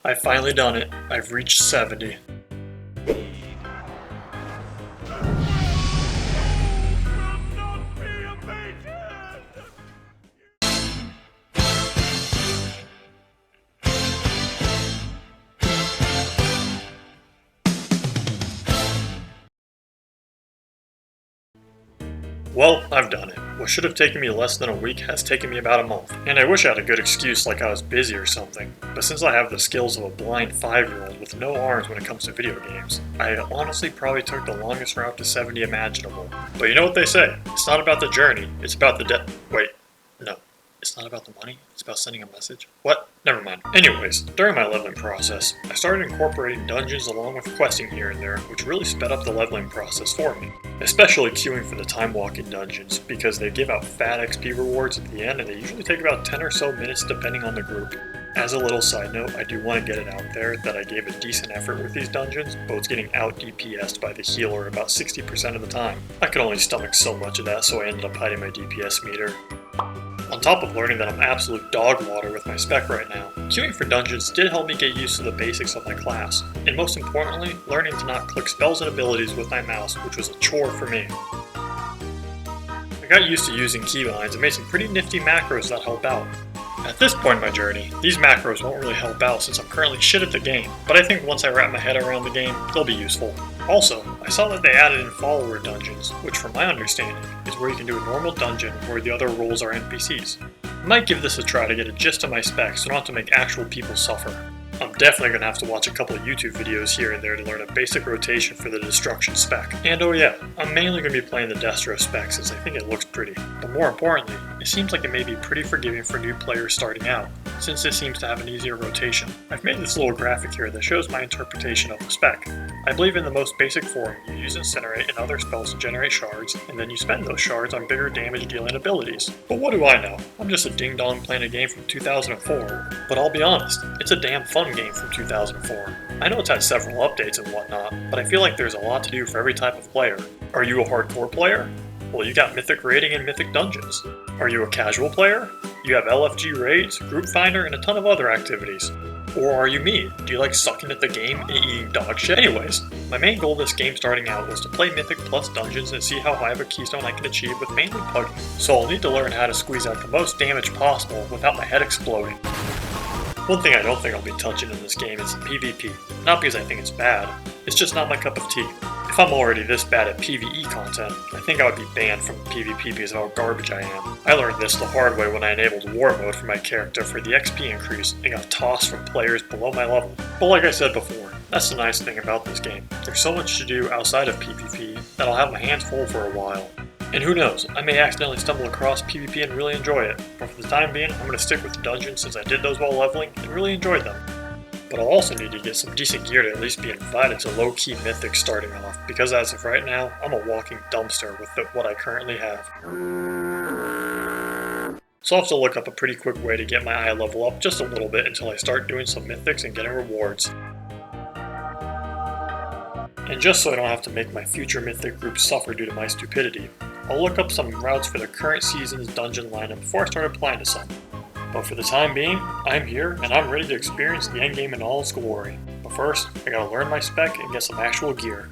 I've finally done it. I've reached 70. Well, I've done it. What should have taken me less than a week has taken me about a month. And I wish I had a good excuse like I was busy or something, but since I have the skills of a blind 5-year-old with no arms when it comes to video games, I honestly probably took the longest route to 70 imaginable. But you know what they say, it's not about the journey, it's about the wait, no. It's not about the money, it's about sending a message? What? Never mind. Anyways, during my leveling process, I started incorporating dungeons along with questing here and there, which really sped up the leveling process for me. Especially queuing for the time walking dungeons, because they give out fat XP rewards at the end and they usually take about 10 or so minutes depending on the group. As a little side note, I do want to get it out there that I gave a decent effort with these dungeons, but was getting out DPS'd by the healer about 60% of the time. I could only stomach so much of that, so I ended up hiding my DPS meter. On top of learning that I'm absolute dog water with my spec right now, queuing for dungeons did help me get used to the basics of my class, and most importantly, learning to not click spells and abilities with my mouse, which was a chore for me. I got used to using keybinds and made some pretty nifty macros that help out. At this point in my journey, these macros won't really help out since I'm currently shit at the game, but I think once I wrap my head around the game, they'll be useful. Also, I saw that they added in follower dungeons, which from my understanding, is where you can do a normal dungeon where the other roles are NPCs. I might give this a try to get a gist of my specs so I don't have to make actual people suffer. I'm definitely going to have to watch a couple of YouTube videos here and there to learn a basic rotation for the destruction spec. And oh yeah, I'm mainly going to be playing the Destro spec since I think it looks pretty. But more importantly, it seems like it may be pretty forgiving for new players starting out, since it seems to have an easier rotation. I've made this little graphic here that shows my interpretation of the spec. I believe in the most basic form, you use Incinerate and other spells to generate shards, and then you spend those shards on bigger damage dealing abilities. But what do I know? I'm just a ding-dong playing a game from 2004. But I'll be honest, it's a damn fun game from 2004. I know it's had several updates and whatnot, but I feel like there's a lot to do for every type of player. Are you a hardcore player? Well, you got Mythic Raiding and Mythic Dungeons. Are you a casual player? You have LFG raids, Group Finder, and a ton of other activities. Or are you me? Do you like sucking at the game and eating dog shit? Anyways, my main goal this game starting out was to play Mythic plus Dungeons and see how high of a keystone I can achieve with mainly pugging. So I'll need to learn how to squeeze out the most damage possible without my head exploding. One thing I don't think I'll be touching in this game is PvP. Not because I think it's bad, it's just not my cup of tea. If I'm already this bad at PvE content, I think I would be banned from PvP because of how garbage I am. I learned this the hard way when I enabled War Mode for my character for the XP increase and got tossed from players below my level. But like I said before, that's the nice thing about this game. There's so much to do outside of PvP that I'll have my hands full for a while. And who knows, I may accidentally stumble across PvP and really enjoy it, but for the time being, I'm going to stick with the dungeons since I did those while leveling and really enjoyed them. But I'll also need to get some decent gear to at least be invited to low-key mythics starting off, because as of right now, I'm a walking dumpster with what I currently have. So I'll have to look up a pretty quick way to get my eye level up just a little bit until I start doing some mythics and getting rewards. And just so I don't have to make my future mythic group suffer due to my stupidity, I'll look up some routes for the current season's dungeon lineup before I start applying to some. But for the time being, I'm here and I'm ready to experience the endgame in all its glory. But first, I gotta learn my spec and get some actual gear.